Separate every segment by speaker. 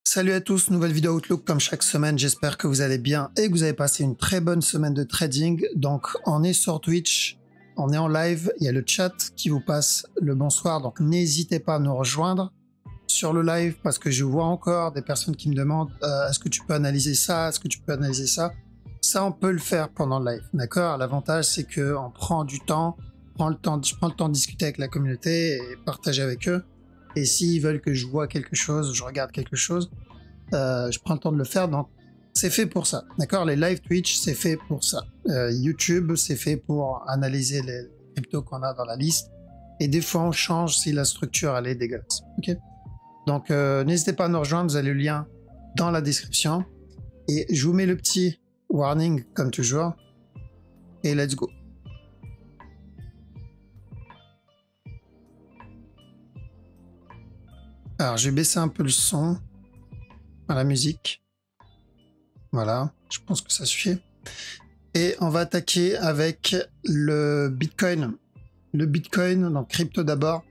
Speaker 1: Salut à tous, nouvelle vidéo Outlook comme chaque semaine, j'espère que vous allez bien et que vous avez passé une très bonne semaine de trading. Donc on est sur Twitch, on est en live, il y a le chat qui vous passe le bonsoir, donc n'hésitez pas à nous rejoindre sur le live parce que je vois encore des personnes qui me demandent est-ce que tu peux analyser ça, est-ce que tu peux analyser ça. Ça on peut le faire pendant le live, d'accord? L'avantage c'est que on prend du temps, je prends le temps de discuter avec la communauté et partager avec eux. Et s'ils veulent que je vois quelque chose, je regarde quelque chose, je prends le temps de le faire. Donc, c'est fait pour ça. D'accord? Les live Twitch, c'est fait pour ça. YouTube, c'est fait pour analyser les cryptos qu'on a dans la liste. Et des fois, on change si la structure, elle est dégueulasse. Ok? Donc, n'hésitez pas à nous rejoindre. Vous avez le lien dans la description. Et je vous mets le petit warning, comme toujours. Et let's go. Alors, j'ai baissé un peu le son à la musique. Voilà, je pense que ça suffit. Et on va attaquer avec le Bitcoin. Le Bitcoin, donc crypto d'abord.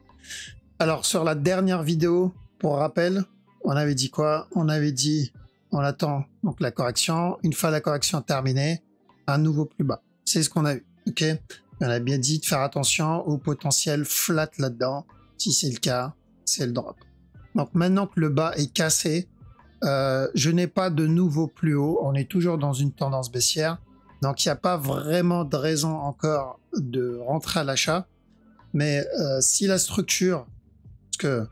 Speaker 1: Alors, sur la dernière vidéo, pour rappel, on avait dit quoi? On avait dit, on attend donc la correction. Une fois la correction terminée, un nouveau plus bas. C'est ce qu'on a eu, ok? On a bien dit de faire attention au potentiel flat là-dedans. Si c'est le cas, c'est le drop. Donc maintenant que le bas est cassé, je n'ai pas de nouveau plus haut. On est toujours dans une tendance baissière. Donc il n'y a pas vraiment de raison encore de rentrer à l'achat. Mais si la structure, parce que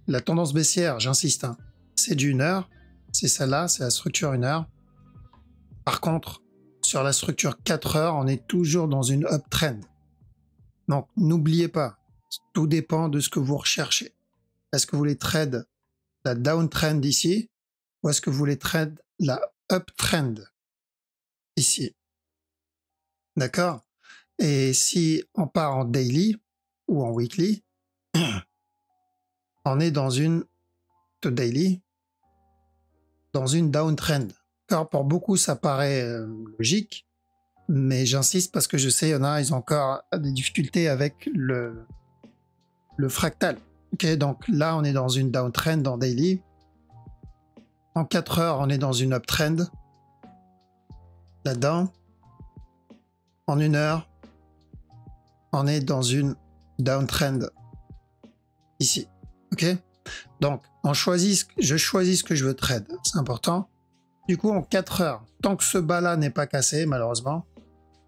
Speaker 1: la tendance baissière, j'insiste, hein, c'est du 1 heure. C'est celle-là, c'est la structure 1 heure. Par contre, sur la structure 4 heures, on est toujours dans une uptrend. Donc n'oubliez pas, tout dépend de ce que vous recherchez. Est-ce que vous voulez trade la downtrend ici ou est-ce que vous voulez trade la uptrend ici? D'accord? Et si on part en daily ou en weekly, on est dans une daily, dans une downtrend. Car pour beaucoup, ça paraît logique, mais j'insiste parce que je sais, il y en a, ils ont encore des difficultés avec le fractal. Ok, donc là, on est dans une downtrend en daily. En 4 heures, on est dans une uptrend. Là-dedans, en 1 heure, on est dans une downtrend ici. Ok? Donc, je choisis ce que je veux trade. C'est important. Du coup, en 4 heures, tant que ce bas-là n'est pas cassé, malheureusement,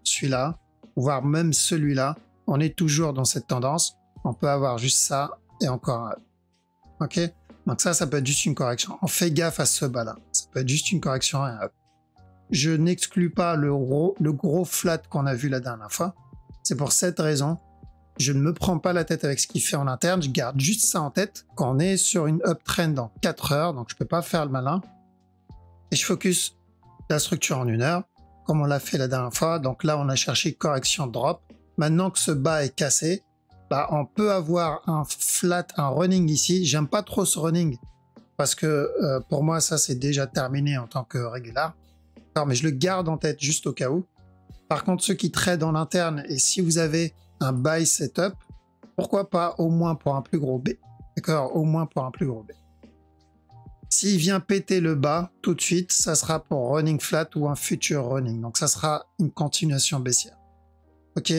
Speaker 1: celui-là, voire même celui-là, on est toujours dans cette tendance. On peut avoir juste ça et encore un. Ok? Donc ça peut être juste une correction. On fait gaffe à ce bas-là. Ça peut être juste une correction et un up. Je n'exclus pas le gros flat qu'on a vu la dernière fois. C'est pour cette raison, je ne me prends pas la tête avec ce qu'il fait en interne. Je garde juste ça en tête quand on est sur une uptrend en 4 heures. Donc je peux pas faire le malin. Et je focus la structure en 1 heure, comme on l'a fait la dernière fois. Donc là, on a cherché correction drop. Maintenant que ce bas est cassé, bah, on peut avoir un flat, un running ici. J'aime pas trop ce running parce que pour moi, ça c'est déjà terminé en tant que régular. Alors, mais je le garde en tête juste au cas où. Par contre, ceux qui tradent en interne et si vous avez un buy setup, pourquoi pas au moins pour un plus gros B. D'accord? Au moins pour un plus gros B. S'il vient péter le bas tout de suite, ça sera pour running flat ou un future running. Donc ça sera une continuation baissière. Ok?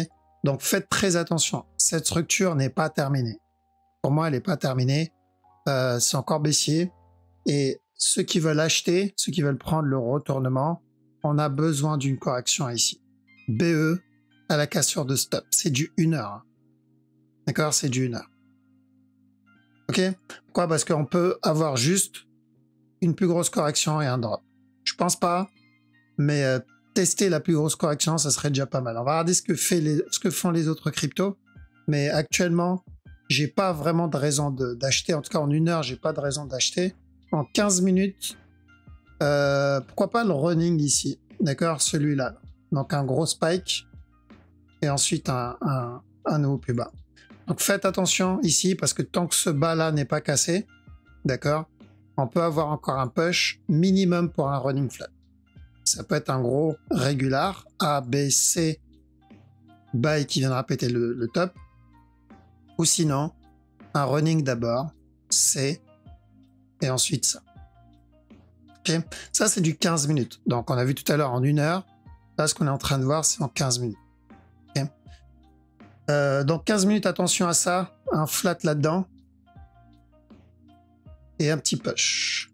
Speaker 1: Donc faites très attention. Cette structure n'est pas terminée. Pour moi, elle n'est pas terminée. C'est encore baissier. Et ceux qui veulent acheter, ceux qui veulent prendre le retournement, on a besoin d'une correction ici. BE à la cassure de stop. C'est du 1 heure. Hein. D'accord? C'est du 1 heure. Ok? Pourquoi? Parce qu'on peut avoir juste une plus grosse correction et un drop. Je pense pas, mais tester la plus grosse correction, ça serait déjà pas mal. On va regarder ce que font les autres cryptos, mais actuellement, j'ai pas vraiment de raison d'acheter. En tout cas, en 1 heure, j'ai pas de raison d'acheter. En 15 minutes, pourquoi pas le running ici? D'accord? Celui-là. Donc un gros spike et ensuite un nouveau plus bas. Donc faites attention ici parce que tant que ce bas-là n'est pas cassé, d'accord, on peut avoir encore un push minimum pour un running flat. Ça peut être un gros régular, A, B, C, buy qui viendra péter le top. Ou sinon, un running d'abord, C, et ensuite ça. Ok, ça c'est du 15 minutes. Donc on a vu tout à l'heure en 1 heure. Là, ce qu'on est en train de voir, c'est en 15 minutes. Okay. Donc 15 minutes, attention à ça. Un flat là-dedans. Et un petit push.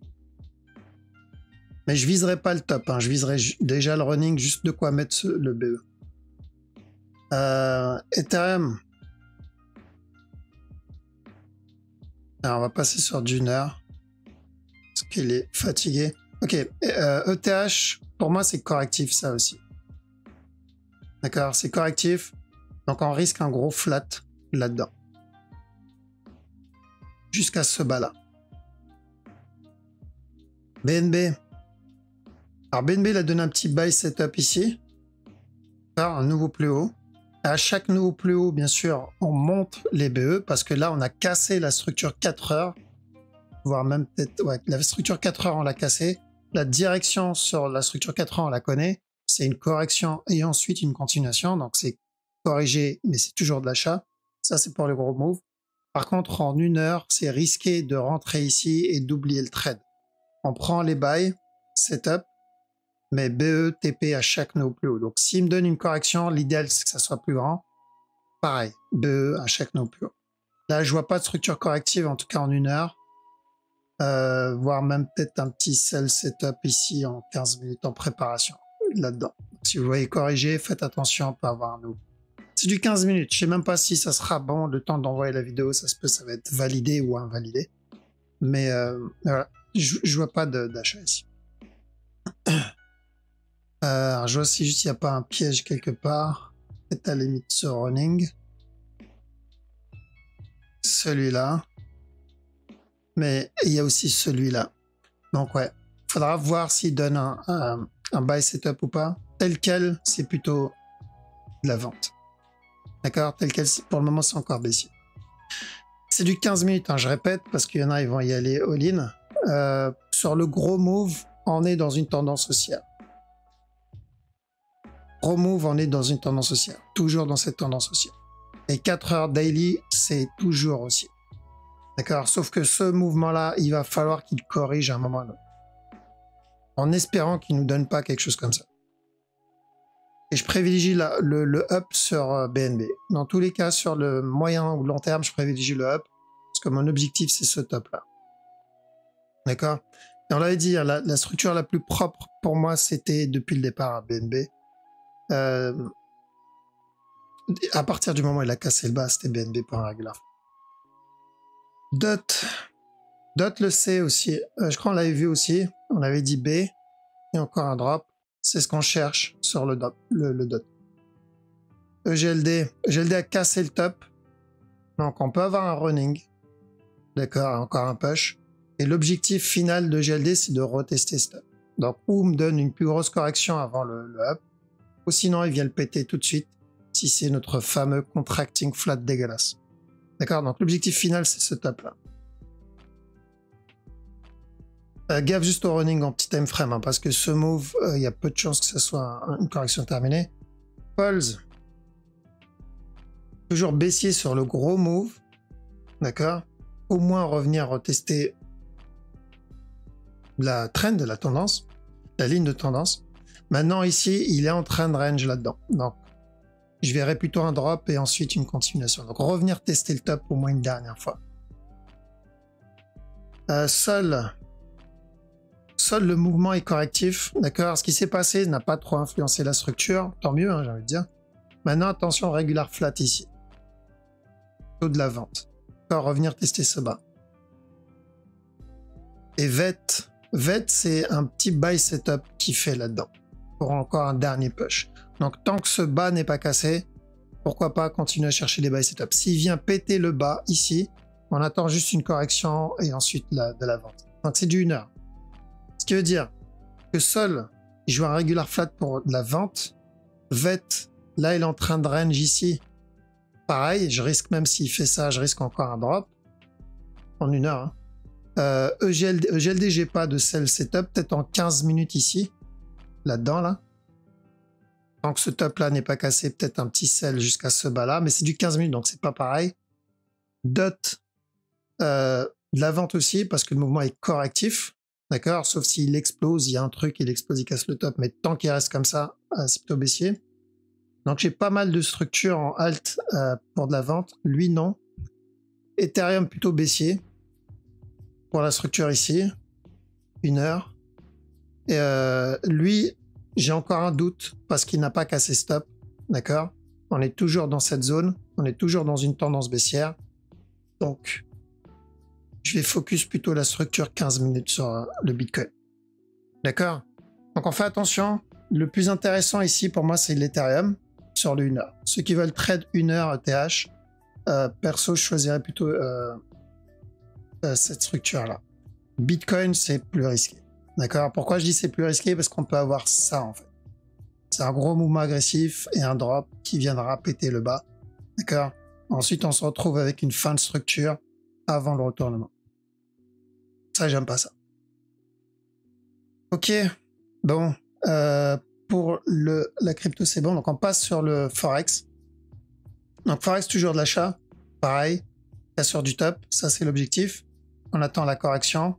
Speaker 1: Mais je viserai pas le top. Hein. Je viserai déjà le running, juste de quoi mettre le BE. Ethereum. Alors, on va passer sur du 1 heure. Parce qu'il est fatigué. Ok. ETH, pour moi, c'est correctif, ça aussi. D'accord, c'est correctif. Donc, on risque un gros flat là-dedans. Jusqu'à ce bas-là. BNB. Alors, BNB, il a donné un petit buy setup ici. Un nouveau plus haut. À chaque nouveau plus haut, bien sûr, on monte les BE parce que là, on a cassé la structure 4 heures. Voire même peut-être... Ouais, la structure 4 heures, on l'a cassée. La direction sur la structure 4 heures, on la connaît. C'est une correction et ensuite une continuation. Donc, c'est corrigé, mais c'est toujours de l'achat. Ça, c'est pour le gros move. Par contre, en 1 heure, c'est risqué de rentrer ici et d'oublier le trade. On prend les buys, setup, mais BE, TP à chaque nouveau plus haut. Donc, s'il me donne une correction, l'idéal, c'est que ça soit plus grand. Pareil, BE à chaque nouveau plus haut. Là, je vois pas de structure corrective, en tout cas en 1 heure. Voire même peut-être un petit sell setup ici en 15 minutes en préparation, là-dedans. Si vous voyez corriger, faites attention, on peut avoir un nouveau. C'est du 15 minutes. Je sais même pas si ça sera bon le temps d'envoyer la vidéo. Ça se peut, ça va être validé ou invalidé. Mais voilà, je vois pas d'achat ici. Je vois si juste il n'y a pas un piège quelque part. Peut-être à la limite ce running. Celui-là. Mais il y a aussi celui-là. Donc ouais, faudra voir s'il donne un buy setup ou pas. Tel quel, c'est plutôt de la vente. D'accord? Tel quel, pour le moment, c'est encore baissier. C'est du 15 minutes, hein, je répète, parce qu'il y en a, ils vont y aller all-in. Sur le gros move, on est dans une tendance haussière. Gros move, on est dans une tendance haussière. Toujours dans cette tendance haussière. Et 4 heures daily, c'est toujours haussier. D'accord? Sauf que ce mouvement-là, il va falloir qu'il corrige à un moment ou à un autre. En espérant qu'il ne nous donne pas quelque chose comme ça. Et je privilégie le up sur BNB. Dans tous les cas, sur le moyen ou long terme, je privilégie le up. Parce que mon objectif, c'est ce top-là. D'accord? Et on l'avait dit, la structure la plus propre pour moi, c'était depuis le départ à BNB. À partir du moment où il a cassé le bas, c'était BNB pour un régular. DOT le sait aussi. Je crois qu'on l'avait vu aussi. On avait dit B. Et encore un drop. C'est ce qu'on cherche sur le DOT. EGLD a cassé le top. Donc on peut avoir un running. D'accord, encore un push. Et l'objectif final de GLD, c'est de retester ce top. Donc ou me donne une plus grosse correction avant le up. Ou sinon il vient le péter tout de suite. Si c'est notre fameux contracting flat dégueulasse. D'accord, donc l'objectif final, c'est ce top-là. Gaffe juste au running en petit time frame, hein, parce que ce move, il y a peu de chances que ce soit une correction terminée. Pulse. Toujours baissier sur le gros move. D'accord. Au moins revenir retester la trend, la tendance, la ligne de tendance. Maintenant, ici, il est en train de range là-dedans. Donc, je verrai plutôt un drop et ensuite une continuation. Donc, revenir tester le top au moins une dernière fois. Seul le mouvement est correctif. D'accord. Ce qui s'est passé n'a pas trop influencé la structure. Tant mieux, hein, j'ai envie de dire. Maintenant, attention, regular flat ici. Taux de la vente. Encore revenir tester ce bas. Et VET, c'est un petit buy setup qui fait là-dedans. Pour encore un dernier push. Donc, tant que ce bas n'est pas cassé, pourquoi pas continuer à chercher des buy setups. S'il vient péter le bas ici, on attend juste une correction et ensuite de la vente. Donc, c'est du 1 heure. Ce qui veut dire que Sol, il joue un regular flat pour de la vente. VET, là, il est en train de range ici. Pareil, je risque, même s'il fait ça, je risque encore un drop. En 1 heure. Hein. EGLD, j'ai pas de sell setup, peut-être en 15 minutes ici. Là-dedans, là. Tant que ce top-là n'est pas cassé, peut-être un petit sell jusqu'à ce bas-là. Mais c'est du 15 minutes, donc c'est pas pareil. DOT, de la vente aussi, parce que le mouvement est correctif. D'accord? Sauf s'il explose, il y a un truc, il explose, il casse le top. Mais tant qu'il reste comme ça, c'est plutôt baissier. Donc j'ai pas mal de structures en alt pour de la vente. Lui, non. Ethereum plutôt baissier. Pour la structure ici. 1 heure. Et lui, j'ai encore un doute parce qu'il n'a pas cassé stop. D'accord? On est toujours dans cette zone. On est toujours dans une tendance baissière. Donc, je vais focus plutôt la structure 15 minutes sur le Bitcoin. D'accord? Donc, on fait attention. Le plus intéressant ici, pour moi, c'est l'Ethereum sur le 1 heure. Ceux qui veulent trade 1 heure ETH, perso, je choisirais plutôt cette structure-là. Bitcoin, c'est plus risqué. D'accord? Pourquoi je dis c'est plus risqué? Parce qu'on peut avoir ça, en fait. C'est un gros mouvement agressif et un drop qui viendra péter le bas. D'accord? Ensuite, on se retrouve avec une fin de structure avant le retournement. Ça, j'aime pas ça. Ok. Bon. Pour la crypto, c'est bon. Donc, on passe sur le Forex. Donc, Forex, toujours de l'achat. Pareil. Cassure du top. Ça, c'est l'objectif. On attend la correction.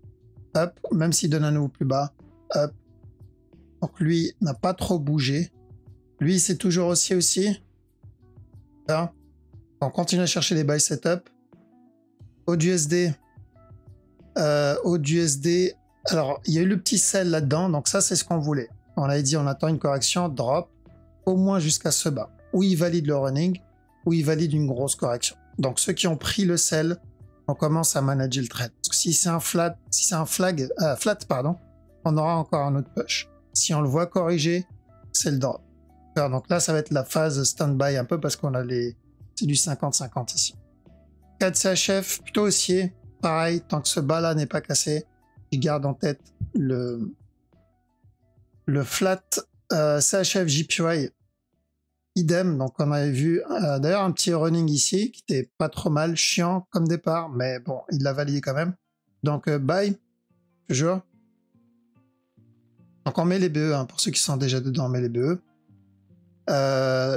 Speaker 1: Hop. Même s'il donne un nouveau plus bas. Hop. Donc, lui n'a pas trop bougé. Lui, c'est toujours haussier aussi. Là. On continue à chercher des buy setup. AUD-USD. AUD-USD. Alors, il y a eu le petit sell là-dedans. Donc, ça, c'est ce qu'on voulait. On avait dit, on attend une correction, drop, au moins jusqu'à ce bas. Où il valide le running, où il valide une grosse correction. Donc, ceux qui ont pris le sell, on commence à manager le trade. Parce que si c'est un flat, pardon, on aura encore un autre push. Si on le voit corriger, c'est le drop. Donc là, ça va être la phase stand-by un peu parce qu'on a c'est du 50-50 ici. 4 CHF, plutôt haussier. Pareil, tant que ce bas-là n'est pas cassé, je garde en tête le flat CHF JPY. Idem, donc on avait vu d'ailleurs un petit running ici qui était pas trop mal, chiant comme départ, mais bon, il l'a validé quand même. Donc buy, toujours. Donc on met les BE, hein, pour ceux qui sont déjà dedans, on met les BE.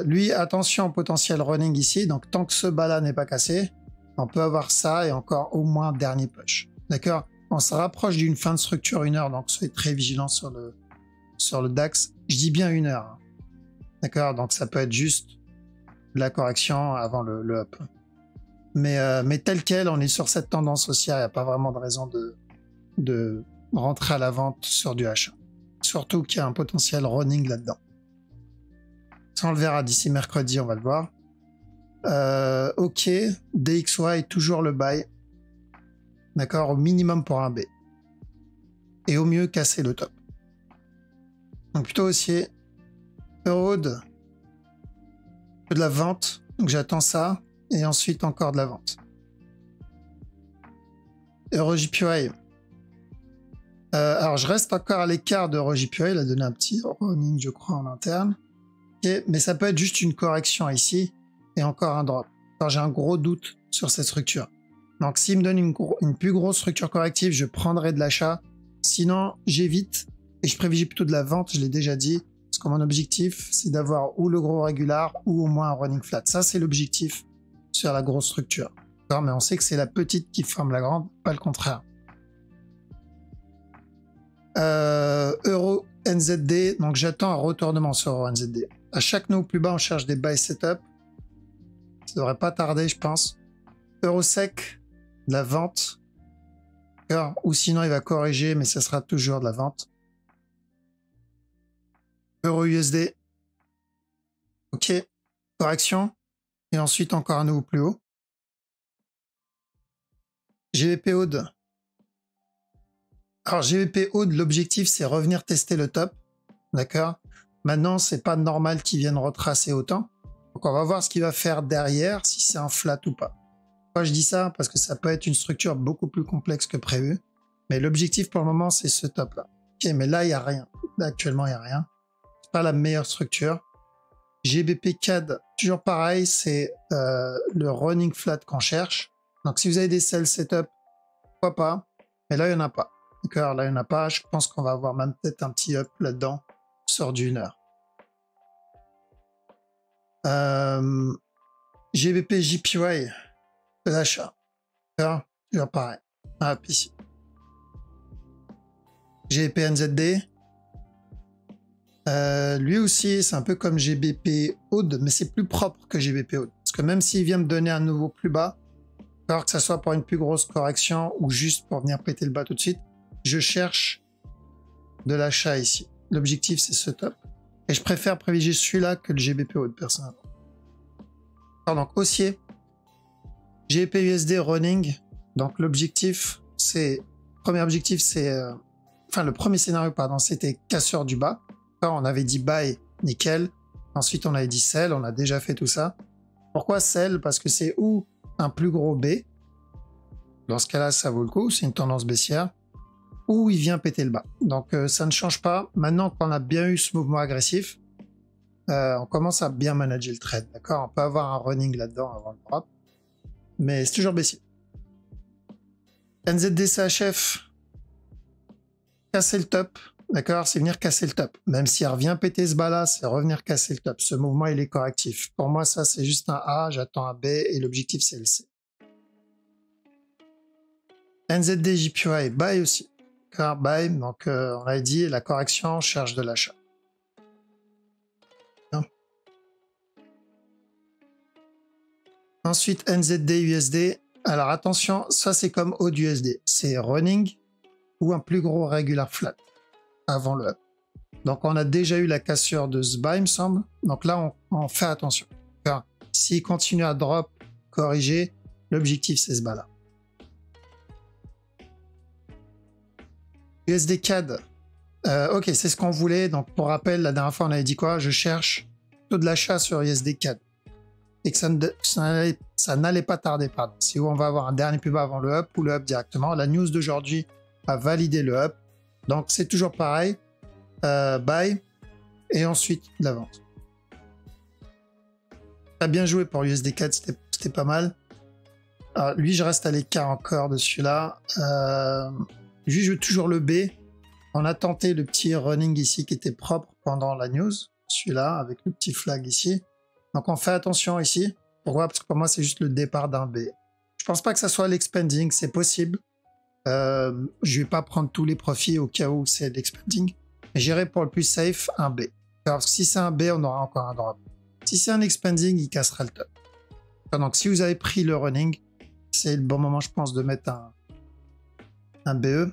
Speaker 1: Lui, attention au potentiel running ici, donc tant que ce bas-là n'est pas cassé, on peut avoir ça et encore au moins dernier push. D'accord? On se rapproche d'une fin de structure 1 heure, donc soyez très vigilant sur le DAX. Je dis bien 1 heure. Hein. D'accord? Donc ça peut être juste la correction avant le up. Mais tel quel, on est sur cette tendance haussière, il n'y a pas vraiment de raison de rentrer à la vente sur du achat. Surtout qu'il y a un potentiel running là-dedans. Ça, on le verra d'ici mercredi, on va le voir. Ok, DXY, toujours le buy. D'accord, au minimum pour un B. Et au mieux, casser le top. Donc plutôt haussier. Euroad, de la vente. Donc j'attends ça. Et ensuite, encore de la vente. EuroJPY. Alors, je reste encore à l'écart de EuroJPY. Il a donné un petit running, je crois, en interne. Okay, mais ça peut être juste une correction ici. Et encore un drop. Alors, j'ai un gros doute sur cette structure. Donc, s'il me donne une plus grosse structure corrective, je prendrai de l'achat. Sinon, j'évite. Et je privilégie plutôt de la vente, je l'ai déjà dit. Parce que mon objectif, c'est d'avoir ou le gros régular ou au moins un running flat. Ça, c'est l'objectif sur la grosse structure. Mais on sait que c'est la petite qui forme la grande, pas le contraire. Euro NZD, donc j'attends un retournement sur Euro NZD. À chaque nouveau plus bas, on cherche des buy setup. Ça devrait pas tarder, je pense. Eurosec, de la vente. Ou sinon, il va corriger, mais ça sera toujours de la vente. Euro USD. Ok. Correction. Et ensuite, encore un nouveau plus haut. GBP Aude. Alors, GBP Aude, l'objectif, c'est revenir tester le top. D'accord? Maintenant, c'est pas normal qu'il vienne retracer autant. Donc, on va voir ce qu'il va faire derrière, si c'est un flat ou pas. Pourquoi je dis ça? Parce que ça peut être une structure beaucoup plus complexe que prévu. Mais l'objectif pour le moment, c'est ce top-là. Ok, mais là, il n'y a rien. Là, actuellement, il n'y a rien. C'est pas la meilleure structure. GBP CAD, toujours pareil, c'est le running flat qu'on cherche. Donc, si vous avez des sell setup, pourquoi pas? Mais là, il n'y en a pas. D'accord, là, il n'y en a pas. Je pense qu'on va avoir même peut-être un petit up là-dedans sur du 1 heure. GBP JPY, de l'achat. D'accord, toujours pareil. Hop, ici. GBP NZD. Lui aussi, c'est un peu comme GBP Oud, mais c'est plus propre que GBP Oud. Parce que même s'il vient me donner un nouveau plus bas, alors que ça soit pour une plus grosse correction ou juste pour venir péter le bas tout de suite, je cherche de l'achat ici. L'objectif, c'est ce top. Et je préfère privilégier celui-là que le GBP Oud, personnellement. Alors, donc, haussier. GBP USD running. Donc, l'objectif, c'est... Premier objectif, c'est... Enfin, le premier scénario, pardon, c'était casseur du bas. Alors, on avait dit buy, nickel. Ensuite, on avait dit sell. On a déjà fait tout ça. Pourquoi sell? Parce que c'est ou un plus gros B. Dans ce cas-là, ça vaut le coup. C'est une tendance baissière. Ou il vient péter le bas. Donc, ça ne change pas. Maintenant qu'on a bien eu ce mouvement agressif, on commence à bien manager le trade. D'accord? On peut avoir un running là-dedans avant le drop. Mais c'est toujours baissier. NZD CHF. Casser le top. D'accord? C'est venir casser le top. Même s'il revient péter ce bas-là, c'est revenir casser le top. Ce mouvement, il est correctif. Pour moi, ça, c'est juste un A. J'attends un B. Et l'objectif, c'est le C. NZD JPY. Buy aussi. D'accord? Buy. Donc, on a dit la correction, cherche de l'achat. Ensuite, NZD USD. Alors, attention, ça, c'est comme AUD USD. C'est running ou un plus gros regular flat avant le up. Donc, on a déjà eu la cassure de ce bas, il me semble. Donc là, on fait attention. S'il continue à drop, corriger, l'objectif, c'est ce bas-là. USD CAD. Ok, c'est ce qu'on voulait. Donc, pour rappel, la dernière fois, on avait dit quoi? Je cherche plutôt de l'achat sur USD CAD. Et que ça n'allait pas tarder, pardon. C'est où on va avoir un dernier plus bas avant le up ou le up directement. La news d'aujourd'hui a validé le up. Donc, c'est toujours pareil. Buy. Et ensuite, la vente. T'as bien joué pour USD4, c'était pas mal. Alors, lui, je reste à l'écart encore de celui-là. Lui, je veux toujours le B. On a tenté le petit running ici qui était propre pendant la news. Celui-là, avec le petit flag ici. Donc, on fait attention ici. Pourquoi? Parce que pour moi, c'est juste le départ d'un B. Je pense pas que ça soit l'expanding. C'est possible. Je vais pas prendre tous les profits au cas où c'est l'expanding. J'irai pour le plus safe, un B. Alors, si c'est un B, on aura encore un drop. Si c'est un expanding, il cassera le top. Donc, si vous avez pris le running, c'est le bon moment, je pense, de mettre un BE.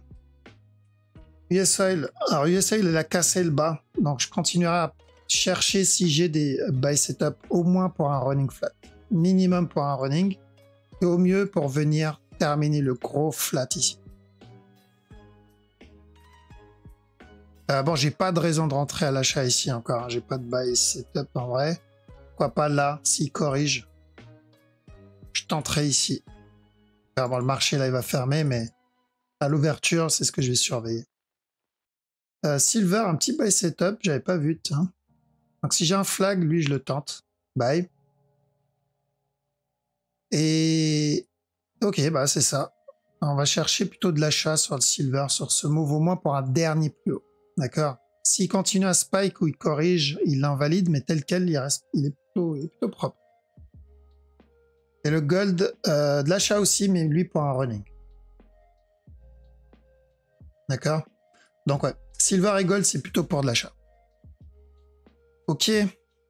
Speaker 1: US Oil. Alors, US Oil, elle a cassé le bas. Donc, je continuerai à chercher si j'ai des buy setup au moins pour un running flat. Minimum pour un running. Et au mieux pour venir terminer le gros flat ici. Bon, j'ai pas de raison de rentrer à l'achat ici encore. J'ai pas de buy setup en vrai. Pourquoi pas là, s'il corrige. Je tenterai ici. Bon, le marché là, il va fermer, mais à l'ouverture, c'est ce que je vais surveiller. Silver, un petit buy setup, j'avais pas vu. Tiens. Donc si j'ai un flag, lui, je le tente. Buy. Et ok, bah c'est ça. On va chercher plutôt de l'achat sur le silver, sur ce move, au moins pour un dernier plus haut. D'accord? S'il continue à spike ou il corrige, il l'invalide, mais tel quel, il est plutôt propre. Et le gold, de l'achat aussi, mais lui pour un running. D'accord? Donc ouais, silver et gold, c'est plutôt pour de l'achat. Ok.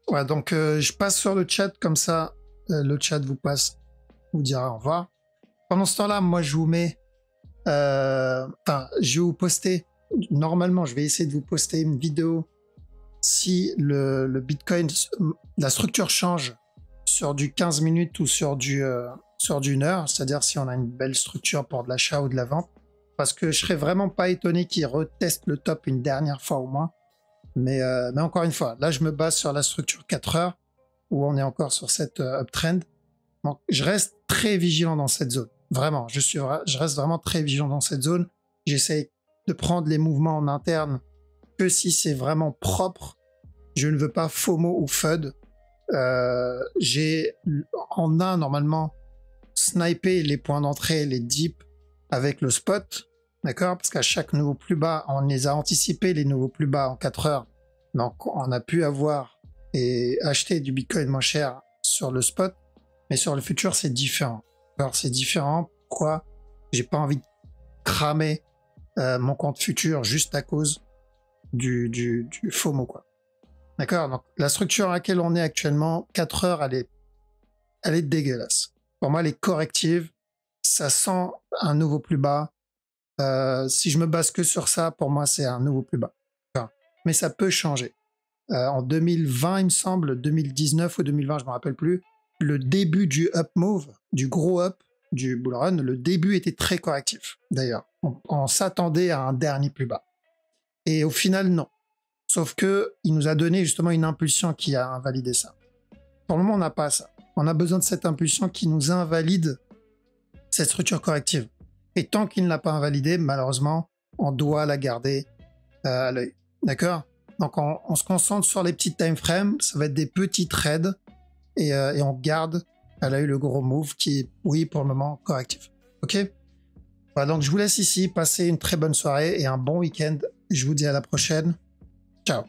Speaker 1: Ouais, donc je passe sur le chat, comme ça, le chat vous dira au revoir. Pendant ce temps-là, moi, je vous mets... Enfin, je vais vous poster... Normalement, je vais essayer de vous poster une vidéo si le Bitcoin, la structure change sur du 15 minutes ou sur du 1 heure, c'est-à-dire si on a une belle structure pour de l'achat ou de la vente, parce que je serais vraiment pas étonné qu'il reteste le top une dernière fois au moins. Mais encore une fois, là, je me base sur la structure 4 heures où on est encore sur cette uptrend. Donc, je reste très vigilant dans cette zone. Vraiment, je reste vraiment très vigilant dans cette zone. J'essaie de prendre les mouvements en interne que si c'est vraiment propre. Je ne veux pas FOMO ou FUD. J'ai en un normalement snipé les points d'entrée, les dips avec le spot, d'accord? Parce qu'à chaque nouveau plus bas, on les a anticipés les nouveaux plus bas en 4 heures. Donc on a pu avoir et acheter du Bitcoin moins cher sur le spot, mais sur le futur c'est différent. Alors c'est différent. Pourquoi? J'ai pas envie de cramer mon compte futur juste à cause du FOMO, quoi. D'accord? Donc, la structure à laquelle on est actuellement, 4 heures, elle est dégueulasse. Pour moi, elle est corrective. Ça sent un nouveau plus bas. Si je me base que sur ça, pour moi, c'est un nouveau plus bas. Enfin, mais ça peut changer. En 2020, il me semble, 2019 ou 2020, je me rappelle plus, le début du up move, du gros up, du bull run, le début était très correctif, d'ailleurs. On s'attendait à un dernier plus bas. Et au final, non. Sauf que il nous a donné justement une impulsion qui a invalidé ça. Pour le moment, on n'a pas ça. On a besoin de cette impulsion qui nous invalide cette structure corrective. Et tant qu'il ne l'a pas invalidée, malheureusement, on doit la garder à l'œil. D'accord? Donc on se concentre sur les petits time frames, ça va être des petits trades, et on garde à l'œil le gros move qui est, oui, pour le moment, correctif. Ok? Voilà, donc je vous laisse ici, passez une très bonne soirée et un bon week-end. Je vous dis à la prochaine. Ciao.